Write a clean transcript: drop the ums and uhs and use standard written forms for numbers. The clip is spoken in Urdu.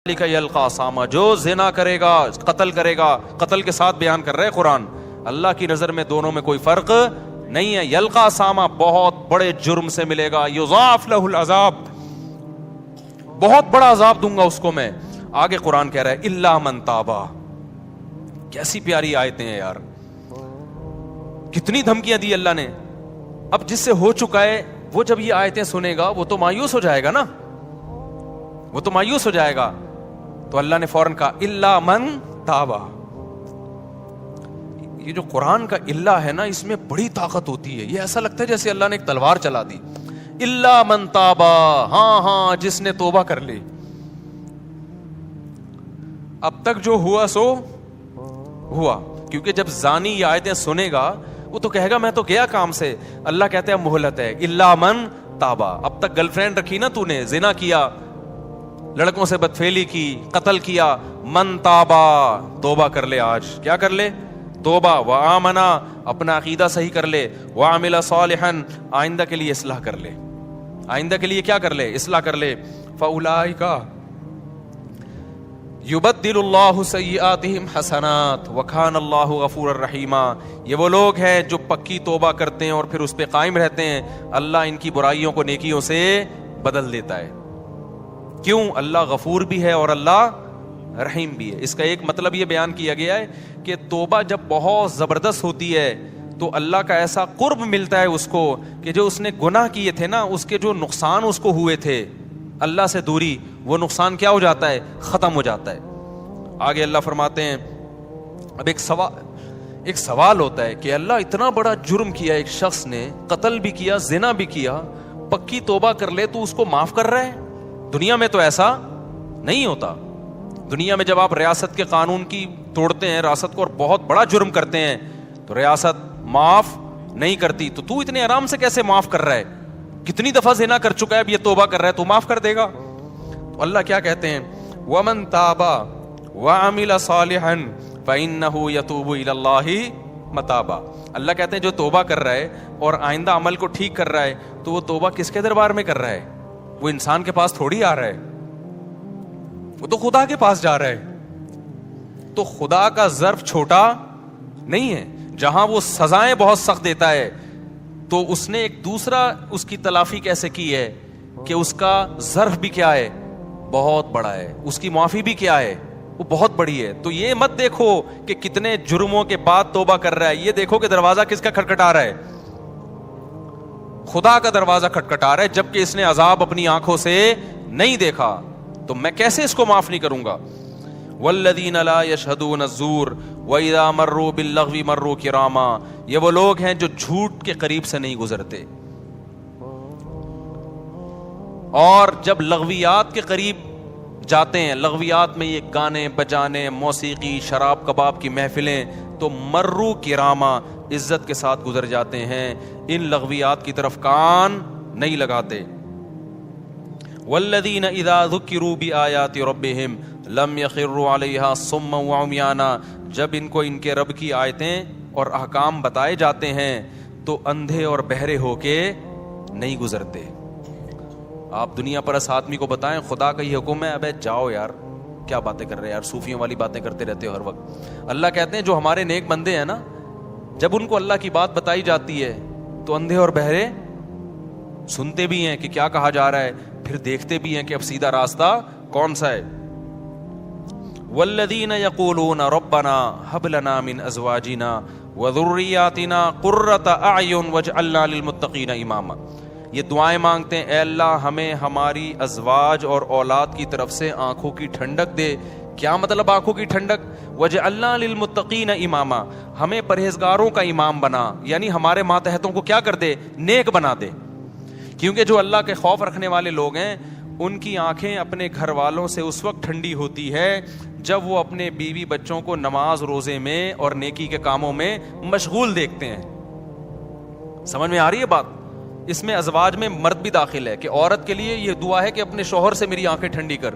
یلقا ساما، جو زنا کرے گا، قتل کرے گا، قتل کے ساتھ بیان کر رہے قرآن، اللہ کی نظر میں دونوں میں کوئی فرق نہیں ہے. یلقا ساما بہت بڑے جرم سے ملے گا. یضاعف لہ العذاب، بہت بڑا عذاب دوں گا اس کو میں. آگے قرآن کہہ رہا ہے الا من تابا. کیسی پیاری آیتیں ہیں یار، کتنی دھمکیاں دی اللہ نے. اب جس سے ہو چکا ہے وہ جب یہ آیتیں سنے گا وہ تو مایوس ہو جائے گا نا، وہ تو مایوس ہو جائے گا. تو اللہ نے فوراً کہا الا من تابا. یہ جو قرآن کا الا ہے نا، اس میں بڑی طاقت ہوتی ہے. یہ ایسا لگتا ہے جیسے اللہ نے ایک تلوار چلا دی. الا من تابا، ہاں جس نے توبہ کر لی. اب تک جو ہوا سو ہوا، کیونکہ جب زانی یہ آیتیں سنے گا وہ تو کہے گا میں تو گیا کام سے. اللہ کہتے ہیں مہلت ہے. الا من تابا، اب تک گرل فرینڈ رکھی نا تو نے، زنا کیا، لڑکوں سے بدفعلی کی، قتل کیا. من تابا، توبہ کر لے. آج کیا کر لے؟ توبہ. وآمنا، اپنا عقیدہ صحیح کر لے. وعمل صالحا، آئندہ کے لیے اصلاح کر لے. آئندہ کے لیے کیا کر لے؟ اصلاح کر لے. فاولئک یبدل اللہ سیئاتہم حسنات وکان اللہ غفورا رحیما. یہ وہ لوگ ہیں جو پکی توبہ کرتے ہیں اور پھر اس پہ قائم رہتے ہیں. اللہ ان کی برائیوں کو نیکیوں سے بدل دیتا ہے. کیوں؟ اللہ غفور بھی ہے اور اللہ رحیم بھی ہے. اس کا ایک مطلب یہ بیان کیا گیا ہے کہ توبہ جب بہت زبردست ہوتی ہے تو اللہ کا ایسا قرب ملتا ہے اس کو کہ جو اس نے گناہ کیے تھے نا، اس کے جو نقصان اس کو ہوئے تھے، اللہ سے دوری، وہ نقصان کیا ہو جاتا ہے؟ ختم ہو جاتا ہے. آگے اللہ فرماتے ہیں اب ایک سوال ہوتا ہے کہ اللہ اتنا بڑا جرم کیا ایک شخص نے، قتل بھی کیا، زنا بھی کیا، پکی توبہ کر لے تو اس کو معاف کر رہا ہے؟ دنیا میں تو ایسا نہیں ہوتا. دنیا میں جب آپ ریاست کے قانون کی توڑتے ہیں، ریاست کو اور بہت بڑا جرم کرتے ہیں تو ریاست معاف نہیں کرتی. تو اتنے آرام سے کیسے معاف کر رہا ہے؟ کتنی دفعہ زنا کر چکا ہے، اب یہ توبہ کر رہا ہے تو معاف کر دے گا. تو اللہ کیا کہتے ہیں؟ وَمَن تَابَ وَعَمِلَ صَالِحًا فَإِنَّهُ يَتُوبُ إِلَى اللَّهِ مَتَابًا. اللہ کہتے ہیں جو توبہ کر رہا ہے اور آئندہ عمل کو ٹھیک کر رہا ہے تو وہ توبہ کس کے دربار میں کر رہا ہے؟ وہ انسان کے پاس تھوڑی آ رہا ہے، وہ تو خدا کے پاس جا رہا ہے. تو خدا کا ظرف چھوٹا نہیں ہے. جہاں وہ سزائیں بہت سخت دیتا ہے تو اس نے ایک دوسرا اس کی تلافی کیسے کی ہے کہ اس کا ظرف بھی کیا ہے؟ بہت بڑا ہے. اس کی معافی بھی کیا ہے؟ وہ بہت بڑی ہے. تو یہ مت دیکھو کہ کتنے جرموں کے بعد توبہ کر رہا ہے، یہ دیکھو کہ دروازہ کس کا کھٹکھٹا رہا ہے؟ خدا کا دروازہ کھٹکھٹا رہا ہے، جبکہ اس نے عذاب اپنی آنکھوں سے نہیں دیکھا. تو میں کیسے اس کو معاف نہیں کروں گا؟ والذین لا یشہدون الزور واذا مروا باللغو مروا کراما. یہ وہ لوگ ہیں جو جھوٹ کے قریب سے نہیں گزرتے، اور جب لغویات کے قریب جاتے ہیں، لغویات میں یہ گانے بجانے، موسیقی، شراب کباب کی محفلیں، تو مروا کراما، عزت کے ساتھ گزر جاتے ہیں. ان لغویات کی طرف کان نہیں لگاتے. والذین اذا ذکروا بآیات ربہم لم یخروا علیہا صما وعمیانا. جب ان کو ان کے رب کی آیتیں اور احکام بتائے جاتے ہیں تو اندھے اور بہرے ہو کے نہیں گزرتے. آپ دنیا پر اس آدمی کو بتائیں خدا کا یہ حکم ہے، ابے جاؤ یار، کیا باتیں کر رہے ہیں یار، صوفیوں والی باتیں کرتے رہتے ہو ہر وقت. اللہ کہتے ہیں جو ہمارے نیک بندے ہیں نا، جب ان کو اللہ کی بات بتائی جاتی ہے تو اندھے اور بہرے سنتے بھی ہیں کہ کیا کہا جا رہا ہے، پھر دیکھتے بھی ہیں کہ اب سیدھا راستہ کون سا ہے. والذین یقولون ربنا ھب لنا من ازواجنا وذریاتنا قرۃ اعین واجعلنا للمتقین اماما. یہ دعائیں مانگتے ہیں، اے اللہ ہمیں ہماری ازواج اور اولاد کی طرف سے آنکھوں کی ٹھنڈک دے. کیا مطلب آنکھوں کی ٹھنڈک؟ وجعلنا للمتقین اماما، ہمیں پرہیزگاروں کا امام بنا، یعنی ہمارے ماتحتوں کو کیا کر دے؟ نیک بنا دے. کیونکہ جو اللہ کے خوف رکھنے والے لوگ ہیں ان کی آنکھیں اپنے گھر والوں سے اس وقت ٹھنڈی ہوتی ہے جب وہ اپنے بیوی بچوں کو نماز روزے میں اور نیکی کے کاموں میں مشغول دیکھتے ہیں. سمجھ میں آ رہی ہے بات؟ اس میں ازواج میں مرد بھی داخل ہے کہ عورت کے لیے یہ دعا ہے کہ اپنے شوہر سے میری آنکھیں ٹھنڈی کر.